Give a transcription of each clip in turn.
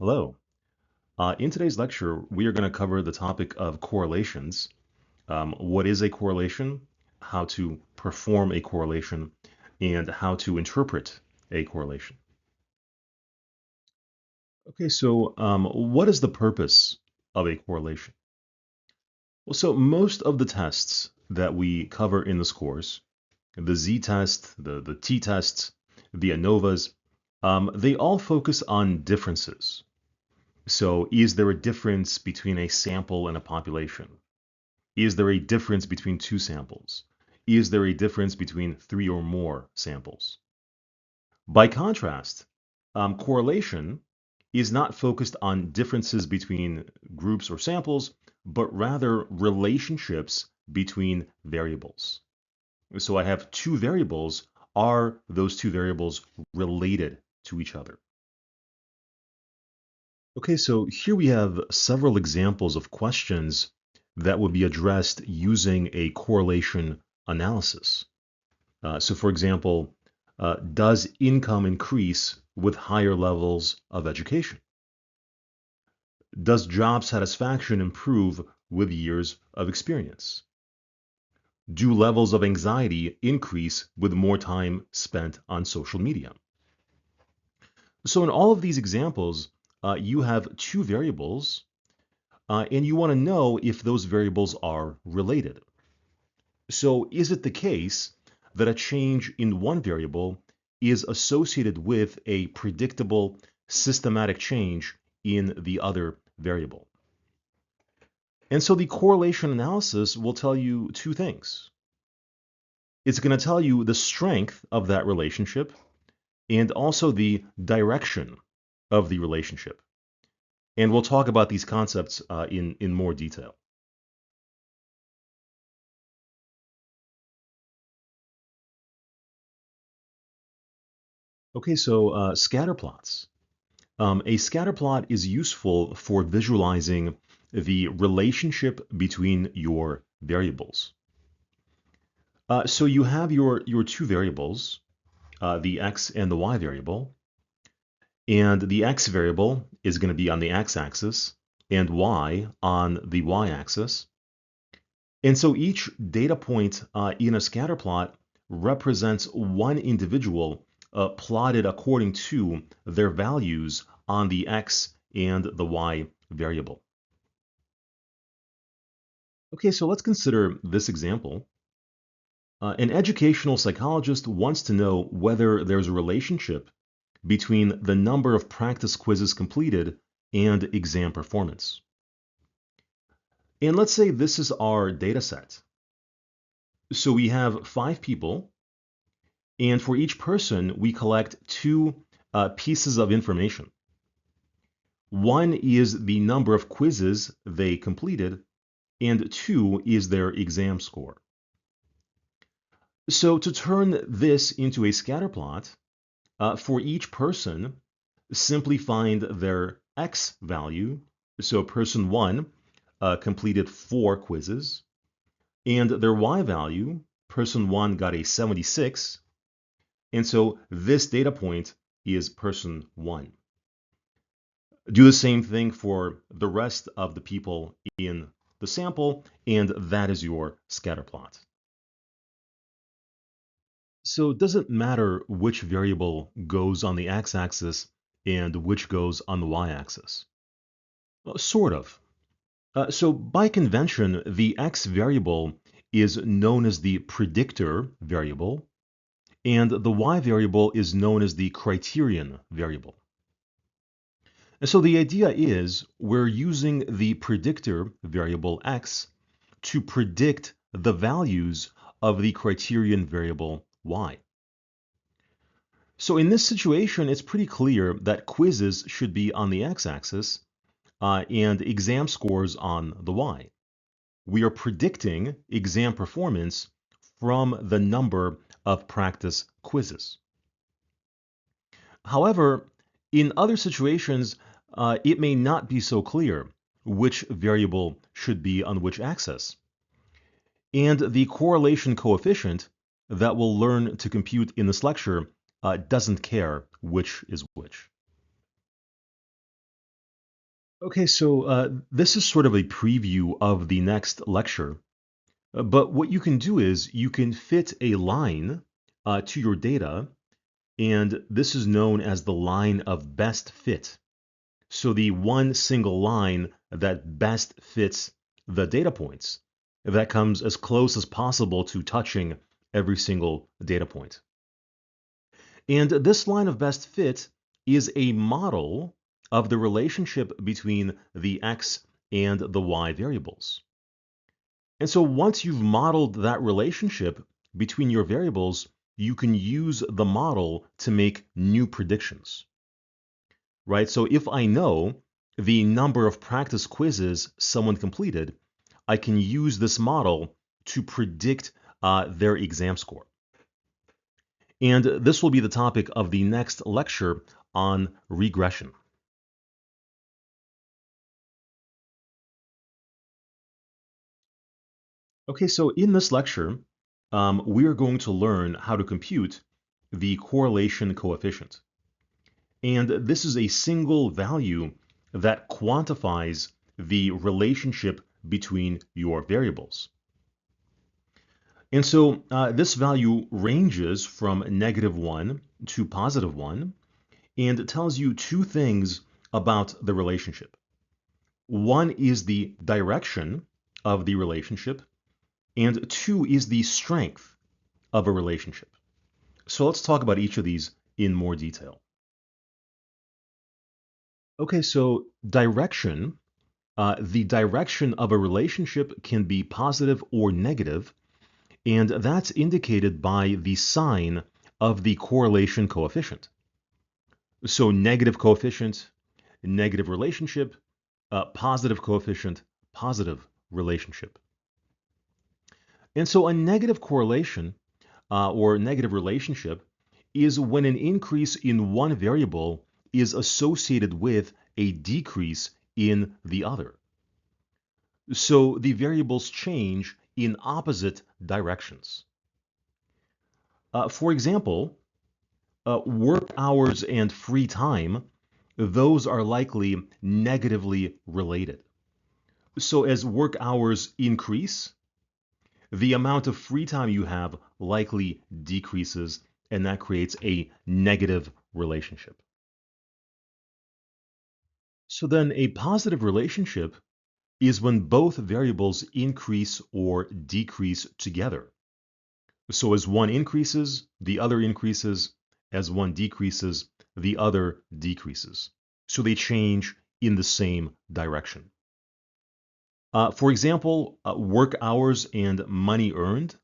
Hello. In today's lecture, we are going to cover the topic of correlations. What is a correlation, how to perform a correlation, and how to interpret a correlation. Okay, so what is the purpose of a correlation? Well, so most of the tests that we cover in this course, the Z-test, the T-tests, the ANOVAs, they all focus on differences. So is there a difference between a sample and a population? Is there a difference between two samples? Is there a difference between three or more samples? By contrast, correlation is not focused on differences between groups or samples, but rather relationships between variables. So I have two variables. Are those two variables related to each other? Okay, so here we have several examples of questions that would be addressed using a correlation analysis. So for example, does income increase with higher levels of education? Does job satisfaction improve with years of experience? Do levels of anxiety increase with more time spent on social media? So in all of these examples, you have two variables, and you want to know if those variables are related. So is it the case that a change in one variable is associated with a predictable systematic change in the other variable? And so the correlation analysis will tell you two things. It's going to tell you the strength of that relationship and also the direction of the relationship. And we'll talk about these concepts in more detail. Okay, so scatter plots. A scatter plot is useful for visualizing the relationship between your variables. So you have your two variables, the x and the y variable, and the x variable is going to be on the x-axis and y on the y-axis. And so each data point in a scatter plot represents one individual plotted according to their values on the x and the y variable. Okay, so let's consider this example. An educational psychologist wants to know whether there's a relationship between the number of practice quizzes completed and exam performance. And let's say this is our data set. So we have 5 people, and for each person, we collect two pieces of information. One is the number of quizzes they completed, and 2 is their exam score. So to turn this into a scatter plot, for each person, simply find their x value. So person 1 completed 4 quizzes, and their y value, person 1 got a 76, and so this data point is person 1. Do the same thing for the rest of the people in the sample, and that is your scatter plot. So does it matter which variable goes on the x-axis and which goes on the y-axis? Well, sort of. So by convention, the x variable is known as the predictor variable, and the y variable is known as the criterion variable. And so the idea is we're using the predictor variable x to predict the values of the criterion variable y. So in this situation, it's pretty clear that quizzes should be on the x-axis and exam scores on the y. We are predicting exam performance from the number of practice quizzes. However, in other situations, it may not be so clear which variable should be on which axis. And the correlation coefficient that we'll learn to compute in this lecture doesn't care which is which. Okay, so this is sort of a preview of the next lecture. But what you can do is you can fit a line to your data, and this is known as the line of best fit. So the one single line that best fits the data points, that comes as close as possible to touching every single data point. And this line of best fit is a model of the relationship between the x and the y variables. And so once you've modeled that relationship between your variables, you can use the model to make new predictions, right? So if I know the number of practice quizzes someone completed, I can use this model to predict their exam score. And this will be the topic of the next lecture on regression. Okay, so in this lecture, we are going to learn how to compute the correlation coefficient. And this is a single value that quantifies the relationship between your variables. And so this value ranges from -1 to +1, and it tells you two things about the relationship. One is the direction of the relationship, and two is the strength of a relationship. So let's talk about each of these in more detail. Okay, so direction, the direction of a relationship can be positive or negative, and that's indicated by the sign of the correlation coefficient. So negative coefficient, negative relationship, positive coefficient, positive relationship. And so a negative correlation or negative relationship is when an increase in one variable is associated with a decrease in the other. So the variables change in opposite directions. For example, work hours and free time, those are likely negatively related. So as work hours increase, the amount of free time you have likely decreases, and that creates a negative relationship. So then a positive relationship is when both variables increase or decrease together. So as one increases, the other increases. As one decreases, the other decreases. So they change in the same direction. For example, work hours and money earned,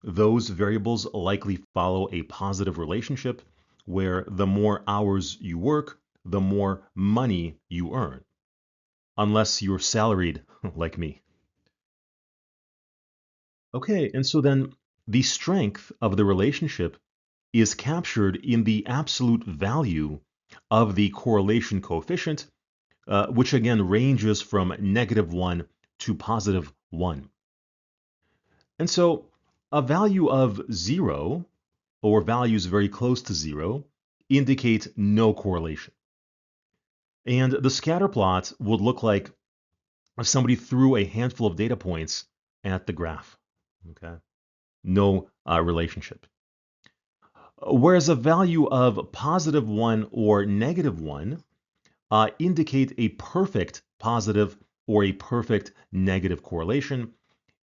those variables likely follow a positive relationship where the more hours you work, the more money you earn, unless you're salaried like me. Okay, and so then the strength of the relationship is captured in the absolute value of the correlation coefficient, which again ranges from -1 to +1. And so a value of 0, or values very close to 0, indicate no correlation. And the scatter plot would look like if somebody threw a handful of data points at the graph. Okay, no relationship. Whereas a value of +1 or -1 indicate a perfect positive or a perfect negative correlation.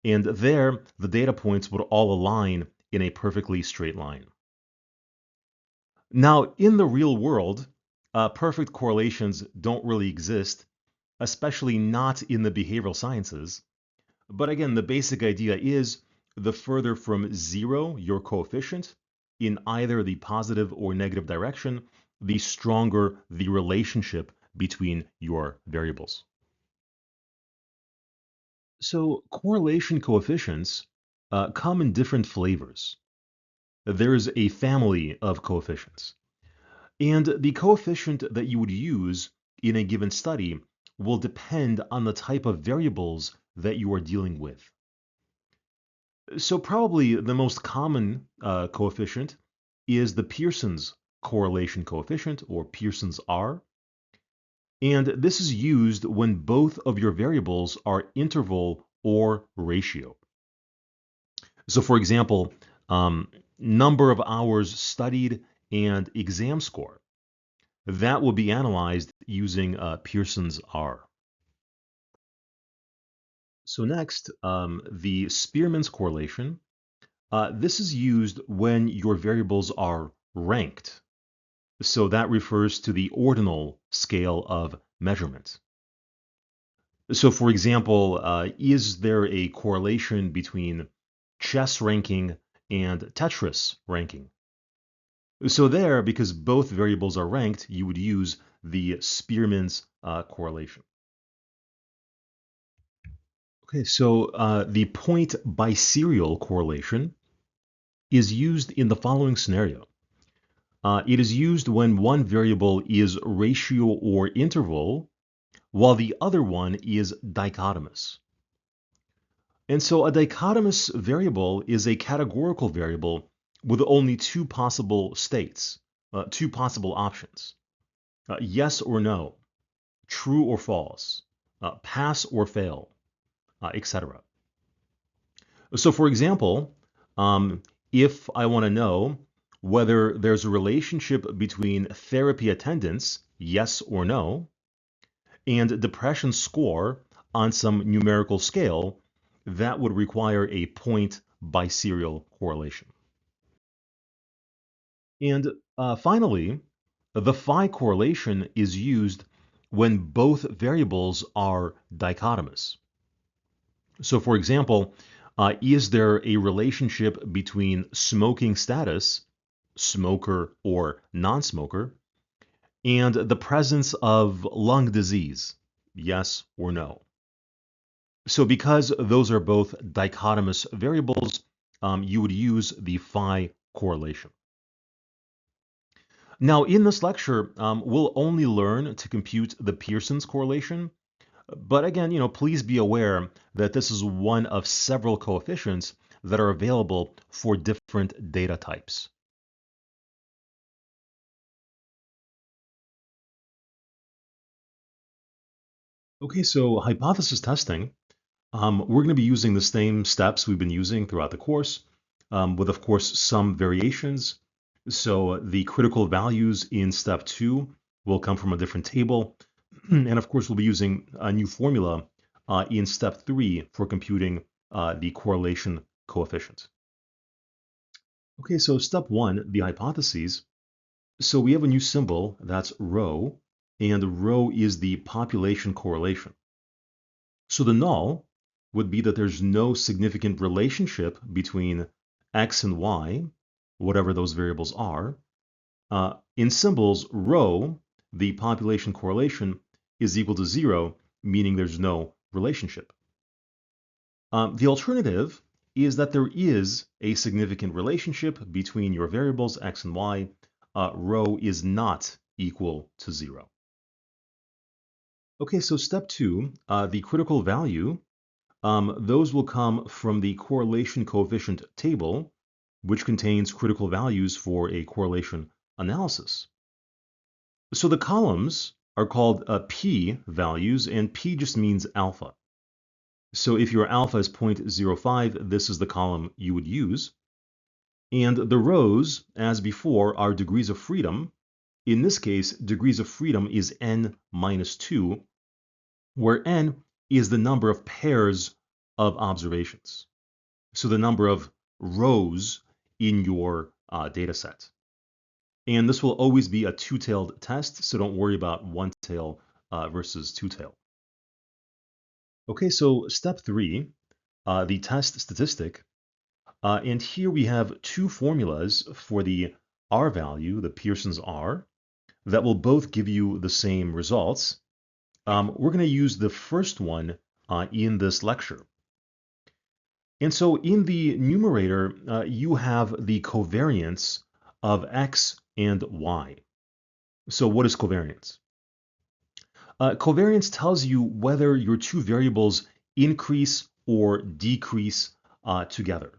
And there, the data points would all align in a perfectly straight line. Now, in the real world, perfect correlations don't really exist, especially not in the behavioral sciences. But again, the basic idea is the further from 0 your coefficient in either the positive or negative direction, the stronger the relationship between your variables. So correlation coefficients come in different flavors. There's a family of coefficients. And the coefficient that you would use in a given study will depend on the type of variables that you are dealing with. So probably the most common coefficient is the Pearson's correlation coefficient, or Pearson's R. And this is used when both of your variables are interval or ratio. So for example, number of hours studied and exam score. That will be analyzed using Pearson's R. So next, the Spearman's correlation. This is used when your variables are ranked. So that refers to the ordinal scale of measurement. So for example, is there a correlation between chess ranking and Tetris ranking? So there, because both variables are ranked, you would use the Spearman's correlation. Okay, so the point biserial correlation is used in the following scenario. It is used when one variable is ratio or interval, while the other one is dichotomous. And so a dichotomous variable is a categorical variable with only two possible states, two possible options, yes or no, true or false, pass or fail, etc. So for example, if I want to know whether there's a relationship between therapy attendance, yes or no, and depression score on some numerical scale, that would require a point biserial correlation. And finally, the phi correlation is used when both variables are dichotomous. So for example, is there a relationship between smoking status, smoker or non-smoker, and the presence of lung disease, yes or no? So because those are both dichotomous variables, you would use the phi correlation. Now, in this lecture, we'll only learn to compute the Pearson's correlation. But again, please be aware that this is one of several coefficients that are available for different data types. Okay, so hypothesis testing, we're going to be using the same steps we've been using throughout the course, with of course some variations. So the critical values in step 2 will come from a different table. And of course, we'll be using a new formula in step 3 for computing the correlation coefficient. Okay, so step 1, the hypotheses. So we have a new symbol, that's rho, and rho is the population correlation. So the null would be that there's no significant relationship between x and y, whatever those variables are. In symbols, rho, the population correlation, is equal to 0, meaning there's no relationship. The alternative is that there is a significant relationship between your variables x and y. Rho is not equal to 0. Okay, so step 2, the critical value, those will come from the correlation coefficient table, which contains critical values for a correlation analysis. So the columns are called p values, and p just means alpha. So if your alpha is 0.05, this is the column you would use. And the rows, as before, are degrees of freedom. In this case, degrees of freedom is n minus 2, where n is the number of pairs of observations. So the number of rows in your data set. And this will always be a two-tailed test, so don't worry about one tail versus two-tail. Okay, so step 3, the test statistic. And here we have two formulas for the R value, the Pearson's R, that will both give you the same results. We're going to use the first one in this lecture. And so in the numerator, you have the covariance of x and y. So what is covariance? Covariance tells you whether your two variables increase or decrease together.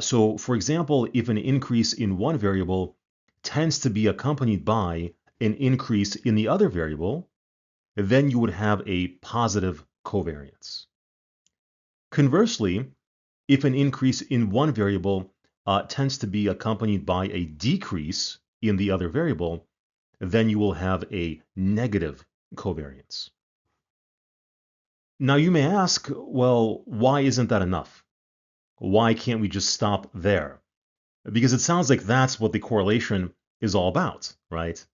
So for example, if an increase in one variable tends to be accompanied by an increase in the other variable, then you would have a positive covariance. Conversely, if an increase in one variable tends to be accompanied by a decrease in the other variable, then you will have a negative covariance. Now you may ask, well, why isn't that enough? Why can't we just stop there? Because it sounds like that's what the correlation is all about, right?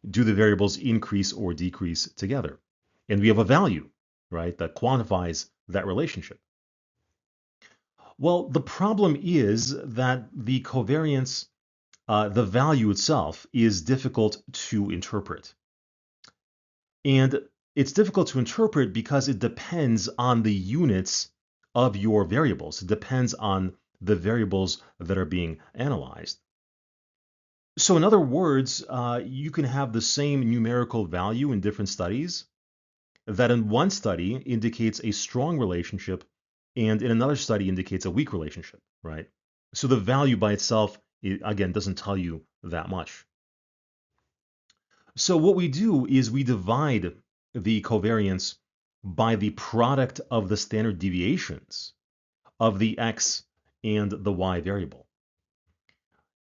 Do the variables increase or decrease together? And we have a value, right, that quantifies that relationship. Well, the problem is that the covariance, the value itself, is difficult to interpret. And it's difficult to interpret because it depends on the units of your variables. It depends on the variables that are being analyzed. So in other words, you can have the same numerical value in different studies that in one study indicates a strong relationship and in another study indicates a weak relationship, right? So the value by itself, again, doesn't tell you that much. So what we do is we divide the covariance by the product of the standard deviations of the x and the y variable.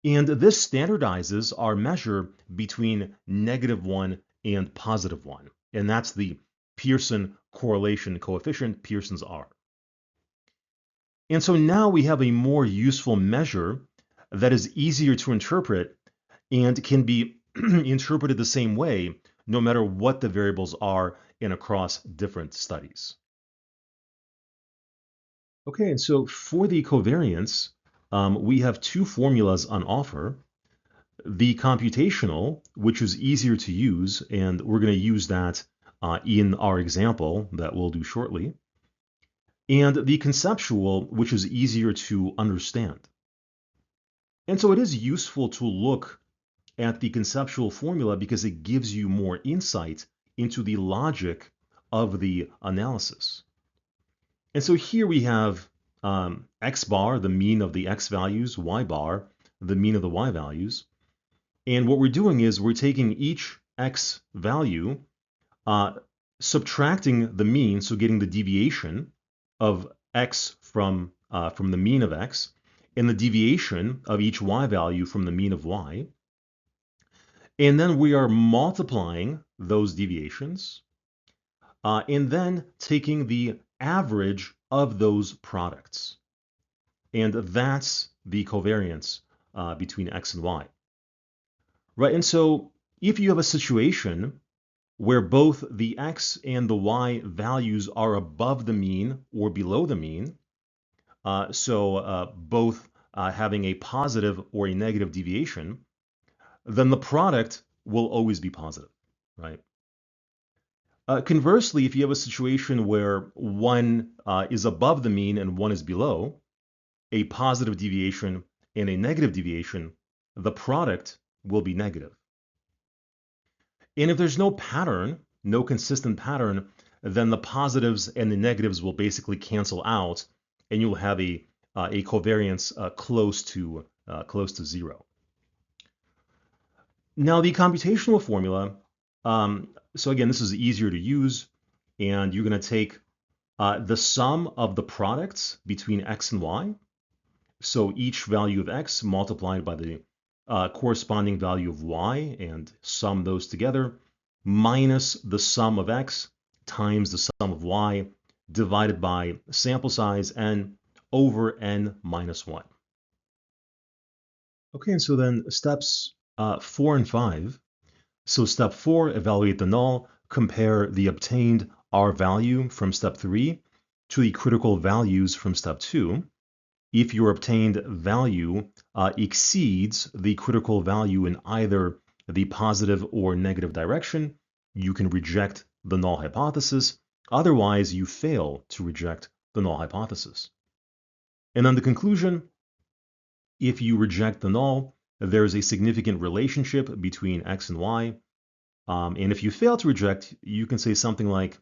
And this standardizes our measure between -1 and +1. And that's the Pearson correlation coefficient, Pearson's R. And so now we have a more useful measure that is easier to interpret and can be interpreted the same way no matter what the variables are and across different studies. Okay, and so for the covariance, we have two formulas on offer. The computational, which is easier to use, and we're going to use that in our example that we'll do shortly, and the conceptual, which is easier to understand. And so it is useful to look at the conceptual formula because it gives you more insight into the logic of the analysis. And so here we have x bar, the mean of the x values, y bar, the mean of the y values. And what we're doing is we're taking each x value, subtracting the mean, so getting the deviation of x from the mean of x, and the deviation of each y value from the mean of y. And then we are multiplying those deviations, and then taking the average of those products. And that's the covariance between x and y. Right, and so if you have a situation where both the x and the y values are above the mean or below the mean, both having a positive or a negative deviation, then the product will always be positive, right? Conversely, if you have a situation where one is above the mean and one is below, a positive deviation and a negative deviation, the product will be negative. And if there's no pattern, no consistent pattern, then the positives and the negatives will basically cancel out, and you'll have a covariance close to zero. Now the computational formula, so again, this is easier to use, and you're going to take the sum of the products between x and y. So each value of x multiplied by the corresponding value of y and sum those together, minus the sum of x times the sum of y divided by sample size n over n minus 1. Okay, and so then steps 4 and 5. So step 4, evaluate the null, compare the obtained R value from step 3 to the critical values from step 2. If your obtained value exceeds the critical value in either the positive or negative direction, you can reject the null hypothesis. Otherwise, you fail to reject the null hypothesis. And then the conclusion, if you reject the null, there's a significant relationship between x and y. And if you fail to reject, you can say something like,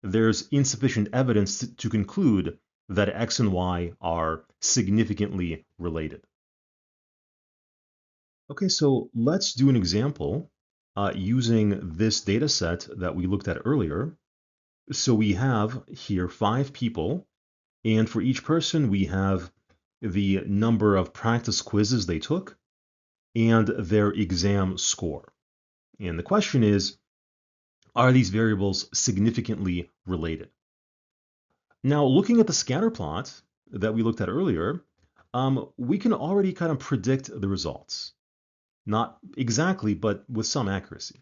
there's insufficient evidence to conclude that x and y are significantly related. Okay, so let's do an example using this data set that we looked at earlier. So we have here 5 people, and for each person we have the number of practice quizzes they took and their exam score. And the question is, are these variables significantly related? Now, looking at the scatter plot that we looked at earlier, we can already kind of predict the results. Not exactly, but with some accuracy.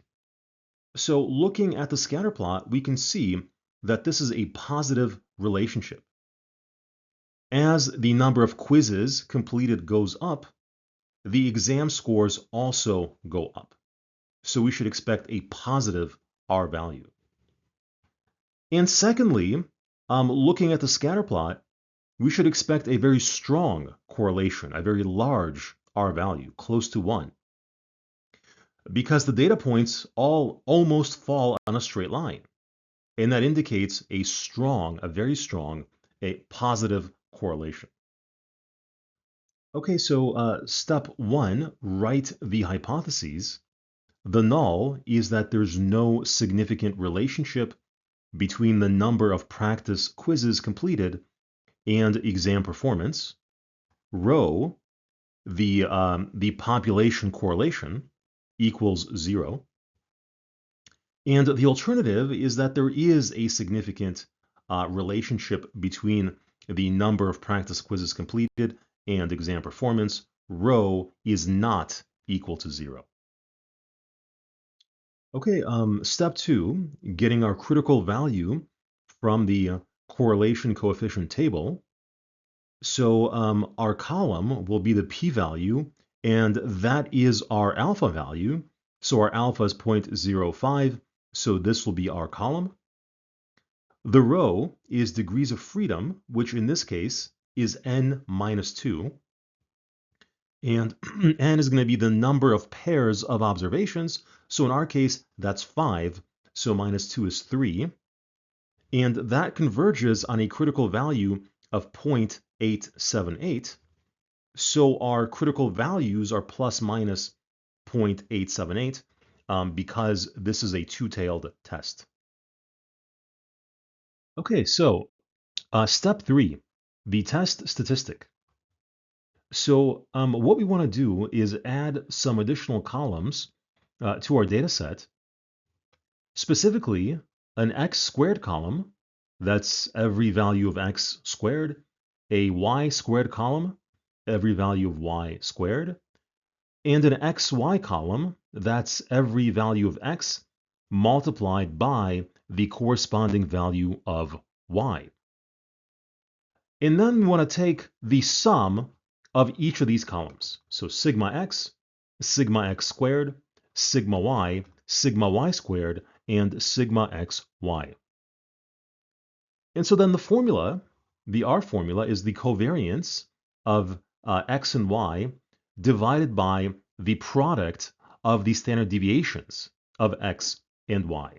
So looking at the scatter plot, we can see that this is a positive relationship. As the number of quizzes completed goes up, the exam scores also go up. So we should expect a positive R value. And secondly, looking at the scatter plot, we should expect a very strong correlation, a very large R value, close to 1. Because the data points all almost fall on a straight line. And that indicates a very strong, a positive correlation. Okay, so step 1, write the hypotheses. The null is that there's no significant relationship between the number of practice quizzes completed and exam performance. Rho, the population correlation, equals 0. And the alternative is that there is a significant relationship between the number of practice quizzes completed and exam performance. Rho is not equal to 0. Okay, step 2, getting our critical value from the correlation coefficient table. So our column will be the p-value, and that is our alpha value. So our alpha is 0.05, so this will be our column. The row is degrees of freedom, which in this case is n minus 2. And n is going to be the number of pairs of observations. So in our case, that's 5. So minus 2 is 3. And that converges on a critical value of 0.878. So our critical values are plus minus 0.878 because this is a two-tailed test. Okay, so step 3, the test statistic. So what we want to do is add some additional columns to our data set, specifically an x squared column, that's every value of x squared, a y squared column, every value of y squared, and an xy column, that's every value of x multiplied by the corresponding value of y. And then we want to take the sum of each of these columns. So sigma x squared, sigma y squared, and sigma xy. And so then the formula, the R formula, is the covariance of x and y divided by the product of the standard deviations of x and y.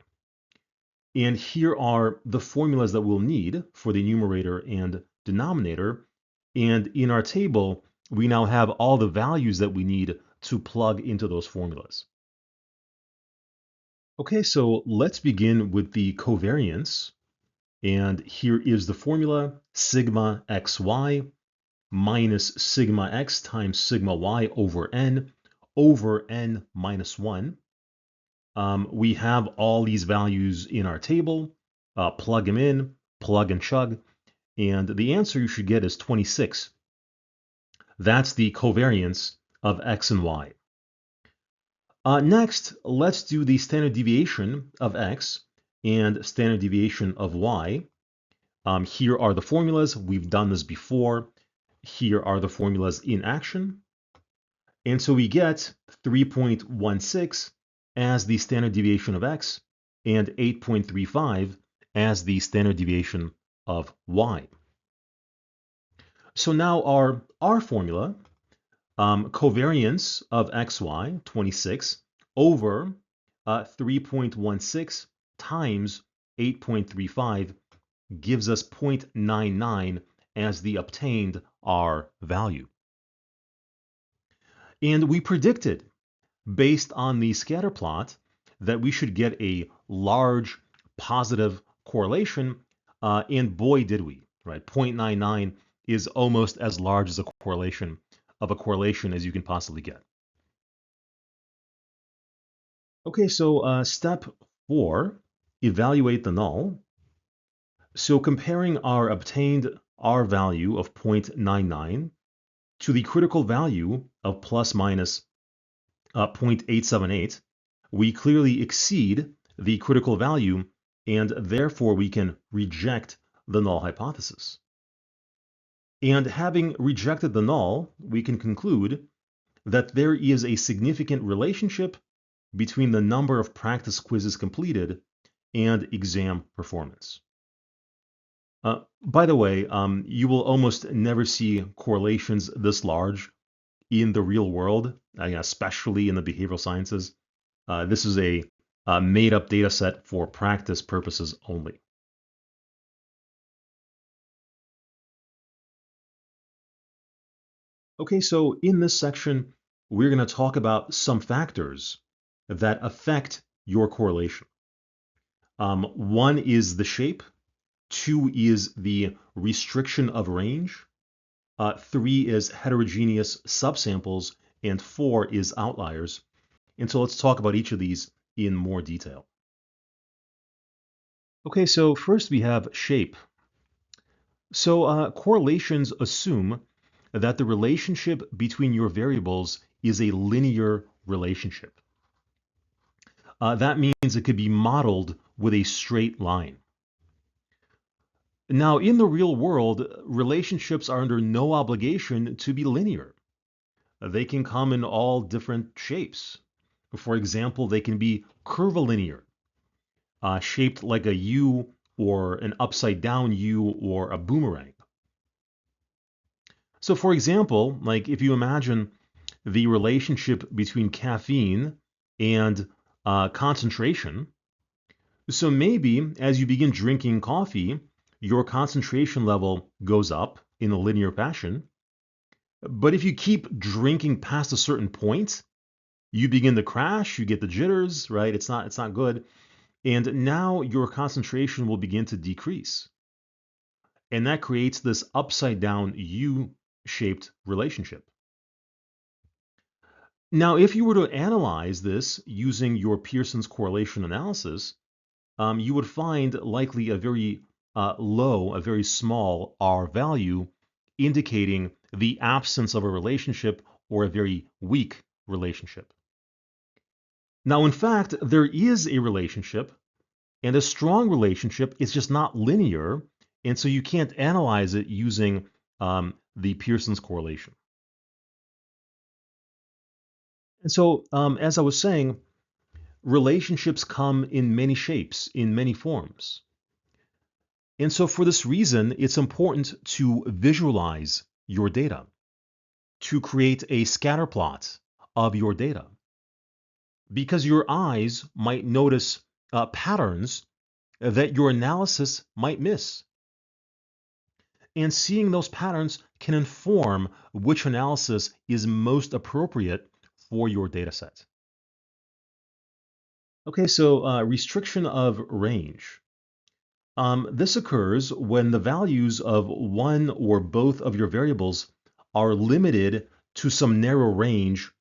And here are the formulas that we'll need for the numerator and denominator. And in our table, we now have all the values that we need to plug into those formulas. Okay, so let's begin with the covariance. And here is the formula, sigma xy minus sigma x times sigma y over n minus 1. We have all these values in our table. Plug them in, plug and chug, and the answer you should get is 26. That's the covariance of x and y. Next, let's do the standard deviation of x and standard deviation of y. Here are the formulas. We've done this before. Here are the formulas in action. And so we get 3.16 as the standard deviation of x and 8.35 as the standard deviation of y. So now our R formula, covariance of xy, 26, over 3.16 times 8.35 gives us 0.99 as the obtained R value. And we predicted based on the scatter plot that we should get a large positive correlation, and boy did we, right? 0.99 is almost as large as a correlation as you can possibly get. Okay, so step 4, evaluate the null. So comparing our obtained R value of 0.99 to the critical value of plus minus 0.878, we clearly exceed the critical value, and therefore we can reject the null hypothesis. And having rejected the null, we can conclude that there is a significant relationship between the number of practice quizzes completed and exam performance. By the way, you will almost never see correlations this large in the real world, especially in the behavioral sciences. This is a made-up data set for practice purposes only. Okay, so in this section, we're going to talk about some factors that affect your correlation. One is the shape, 2 is the restriction of range, 3 is heterogeneous subsamples, and 4 is outliers. And so let's talk about each of these in more detail. Okay, so first we have shape. So correlations assume that the relationship between your variables is a linear relationship. That means it could be modeled with a straight line. Now, in the real world, relationships are under no obligation to be linear. They can come in all different shapes. For example, they can be curvilinear, shaped like a U or an upside down U or a boomerang. So for example, like if you imagine the relationship between caffeine and concentration, so maybe as you begin drinking coffee, your concentration level goes up in a linear fashion. But if you keep drinking past a certain point, you begin to crash, you get the jitters, right? It's not good. And now your concentration will begin to decrease. And that creates this upside down U-shaped relationship. Now, if you were to analyze this using your Pearson's correlation analysis, you would find likely a very low, a very small R value, indicating the absence of a relationship or a very weak relationship. Now, in fact, there is a relationship, and a strong relationship is just not linear, and so you can't analyze it using the Pearson's correlation. And so, as I was saying, relationships come in many shapes, in many forms. And so for this reason, it's important to visualize your data, to create a scatter plot of your data, because your eyes might notice patterns that your analysis might miss. And seeing those patterns can inform which analysis is most appropriate for your data set. Okay, so restriction of range. This occurs when the values of one or both of your variables are limited to some narrow range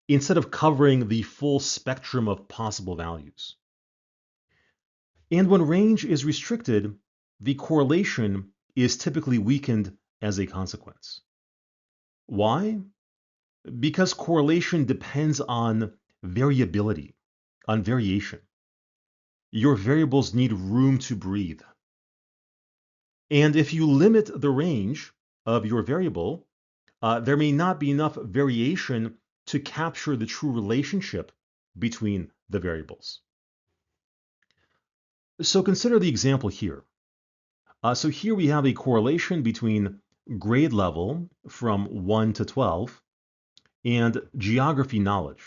instead of covering the full spectrum of possible values. And when range is restricted, the correlation is typically weakened as a consequence. Why? Because correlation depends on variability, on variation. Your variables need room to breathe. And if you limit the range of your variable, there may not be enough variation to capture the true relationship between the variables. So consider the example here. So here we have a correlation between grade level from 1 to 12 and geography knowledge.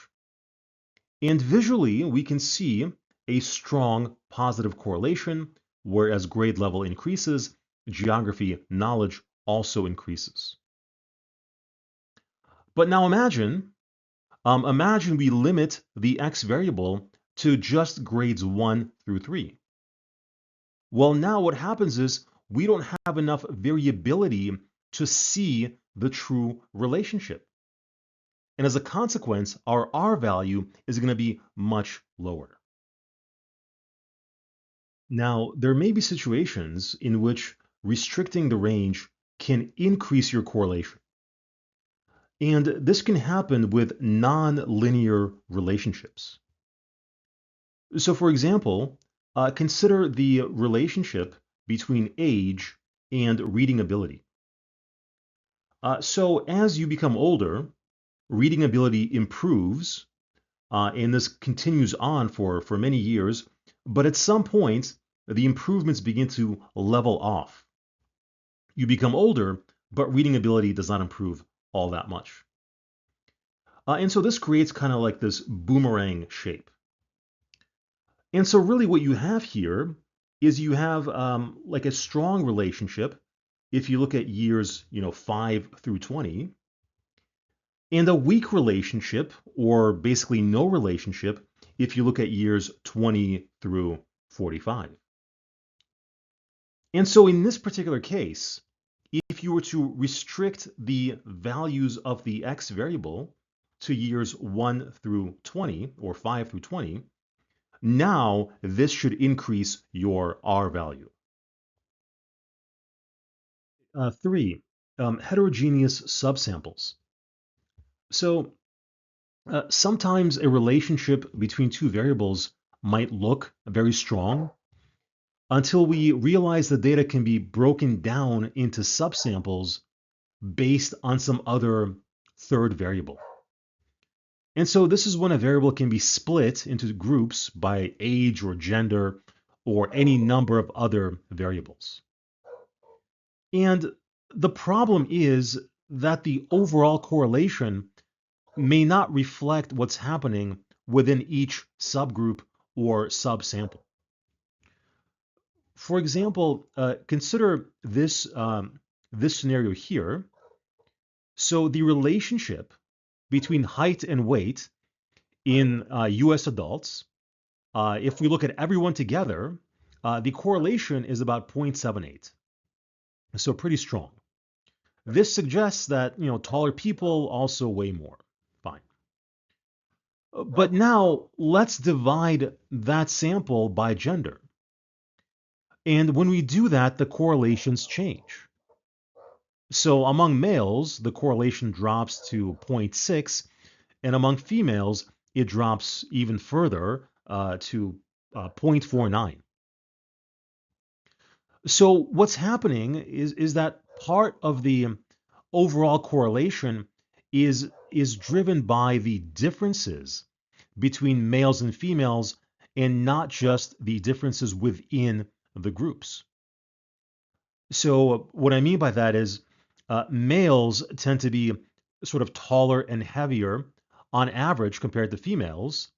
And visually, we can see a strong positive correlation, whereas grade level increases, geography knowledge also increases. But now imagine Imagine we limit the x variable to just grades 1 through 3. Well, now what happens is we don't have enough variability to see the true relationship. And as a consequence, our R value is going to be much lower. Now, there may be situations in which restricting the range can increase your correlation. And this can happen with non-linear relationships. So for example, consider the relationship between age and reading ability. So as you become older, reading ability improves, and this continues on for many years, but at some point, the improvements begin to level off. You become older, but reading ability does not improve all that much. And so this creates kind of like this boomerang shape. And so really what you have here is you have like a strong relationship if you look at years 5 through 20, and a weak relationship, or basically no relationship, if you look at years 20 through 45. And so in this particular case, if you were to restrict the values of the x variable to years 1 through 20, or 5 through 20, now this should increase your R value. 3, heterogeneous subsamples. So sometimes a relationship between two variables might look very strong until we realize the data can be broken down into subsamples based on some other third variable. And so this is when a variable can be split into groups by age or gender or any number of other variables. And the problem is that the overall correlation may not reflect what's happening within each subgroup or subsample. For example, consider this scenario here. So the relationship between height and weight in US adults, if we look at everyone together, the correlation is about 0.78. So pretty strong. This suggests that taller people also weigh more. Fine. But now let's divide that sample by gender. And when we do that, the correlations change. So among males, the correlation drops to 0.6, and among females, it drops even further to 0.49. So what's happening is that part of the overall correlation is driven by the differences between males and females, and not just the differences within the groups. So what I mean by that is males tend to be sort of taller and heavier on average compared to females,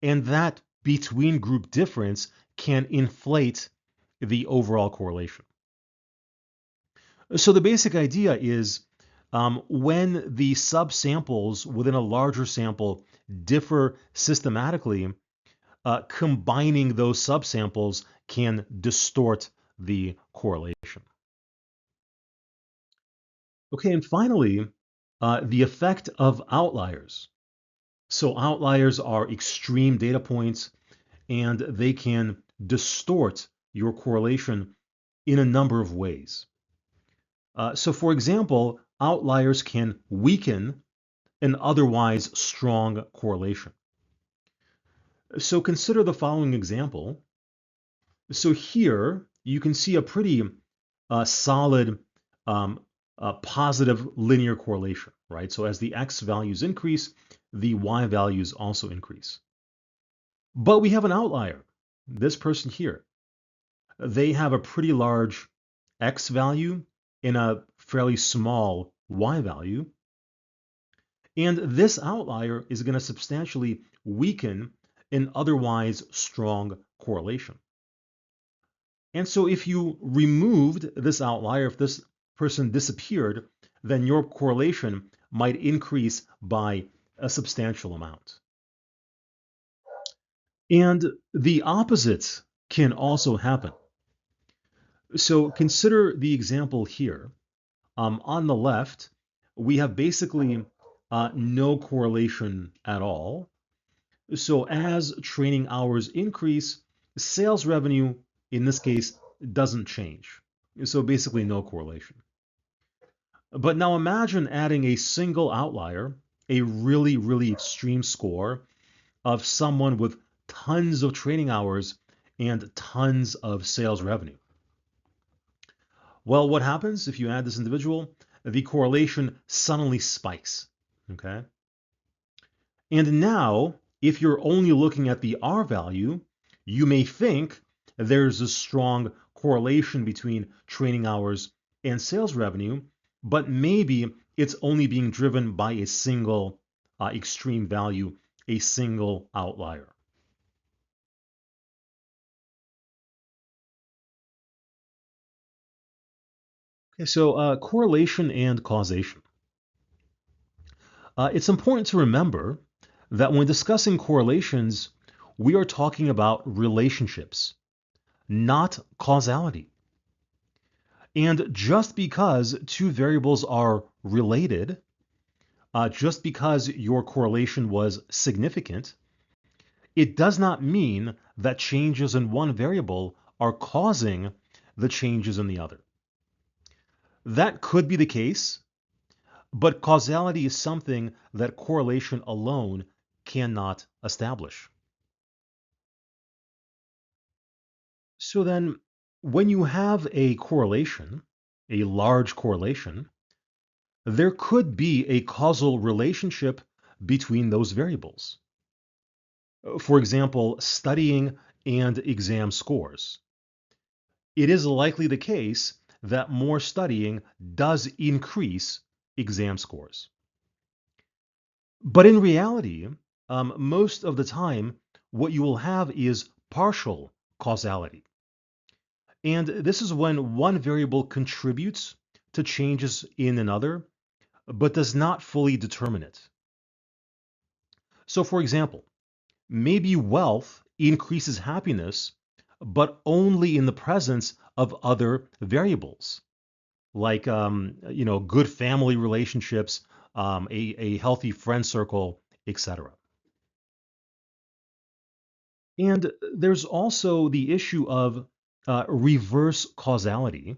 and that between group difference can inflate the overall correlation. So the basic idea is when the subsamples within a larger sample differ systematically, combining those subsamples can distort the correlation. Okay, and finally, the effect of outliers. So outliers are extreme data points, and they can distort your correlation in a number of ways. So for example, outliers can weaken an otherwise strong correlation. So consider the following example. So here you can see a pretty solid positive linear correlation, right? So as the x values increase, the y values also increase. But we have an outlier, this person here. They have a pretty large x value and a fairly small y value. And this outlier is going to substantially weaken an otherwise strong correlation. And so if you removed this outlier, if this person disappeared, then your correlation might increase by a substantial amount. And the opposite can also happen. So consider the example here. On the left, we have basically no correlation at all. So as training hours increase, sales revenue, in this case, doesn't change. So basically no correlation. But now imagine adding a single outlier, a really, really extreme score of someone with tons of training hours and tons of sales revenue. Well, what happens if you add this individual? The correlation suddenly spikes, okay? And now, if you're only looking at the R value, you may think there's a strong correlation between training hours and sales revenue, but maybe it's only being driven by a single extreme value, a single outlier. Okay, so correlation and causation. It's important to remember that when discussing correlations, we are talking about relationships, not causality. And just because two variables are related, just because your correlation was significant, it does not mean that changes in one variable are causing the changes in the other. That could be the case, but causality is something that correlation alone cannot establish. So then, when you have a correlation, a large correlation, there could be a causal relationship between those variables. For example, studying and exam scores. It is likely the case that more studying does increase exam scores. But in reality, most of the time, what you will have is partial causality. And this is when one variable contributes to changes in another, but does not fully determine it. So, for example, maybe wealth increases happiness, but only in the presence of other variables, like good family relationships, a healthy friend circle, etc. And there's also the issue of reverse causality.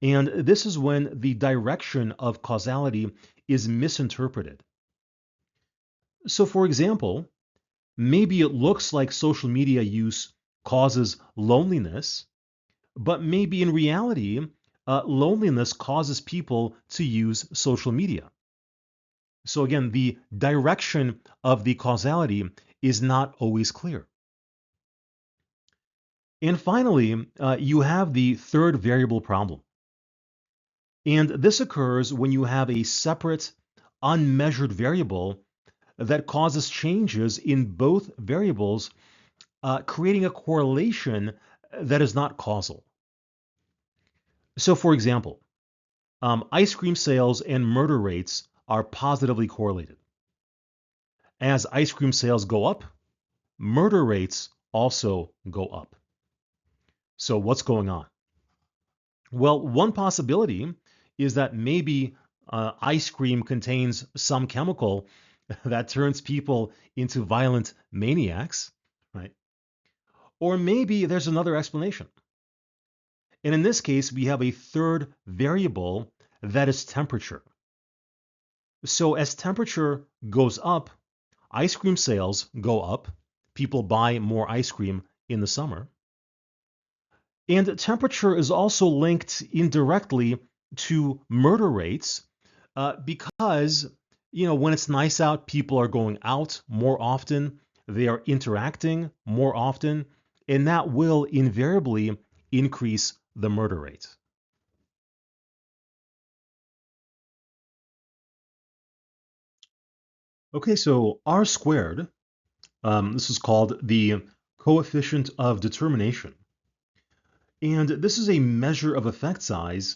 And this is when the direction of causality is misinterpreted. So, for example, maybe it looks like social media use causes loneliness, but maybe in reality, loneliness causes people to use social media. So, again, the direction of the causality is not always clear. And finally, you have the third variable problem. And this occurs when you have a separate, unmeasured variable that causes changes in both variables, creating a correlation that is not causal. So, for example, ice cream sales and murder rates are positively correlated. As ice cream sales go up, murder rates also go up. So, what's going on? Well, one possibility is that maybe ice cream contains some chemical that turns people into violent maniacs, right? Or maybe there's another explanation. And in this case, we have a third variable that is temperature. So as temperature goes up, ice cream sales go up. People buy more ice cream in the summer. And temperature is also linked indirectly to murder rates because, when it's nice out, people are going out more often, they are interacting more often, and that will invariably increase the murder rate. Okay, so R squared, this is called the coefficient of determination. And this is a measure of effect size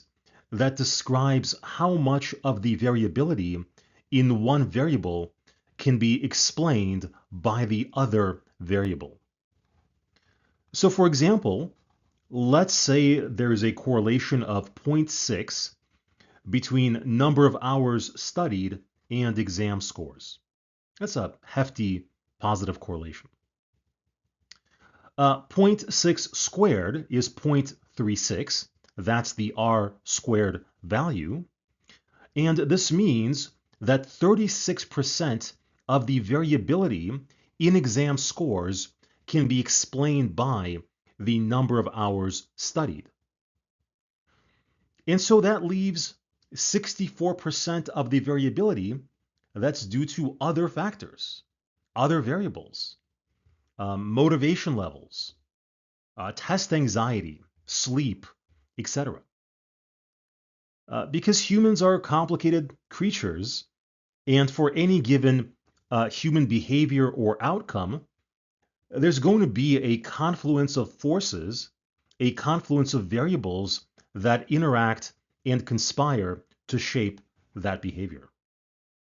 that describes how much of the variability in one variable can be explained by the other variable. So for example, let's say there is a correlation of 0.6 between number of hours studied and exam scores. That's a hefty positive correlation. 0.6 squared is 0.36. That's the R squared value. And this means that 36% of the variability in exam scores can be explained by the number of hours studied. And so that leaves 64% of the variability that's due to other factors, other variables, motivation levels, test anxiety, sleep, etc. Because humans are complicated creatures, and for any given human behavior or outcome, there's going to be a confluence of forces, a confluence of variables that interact and conspire to shape that behavior.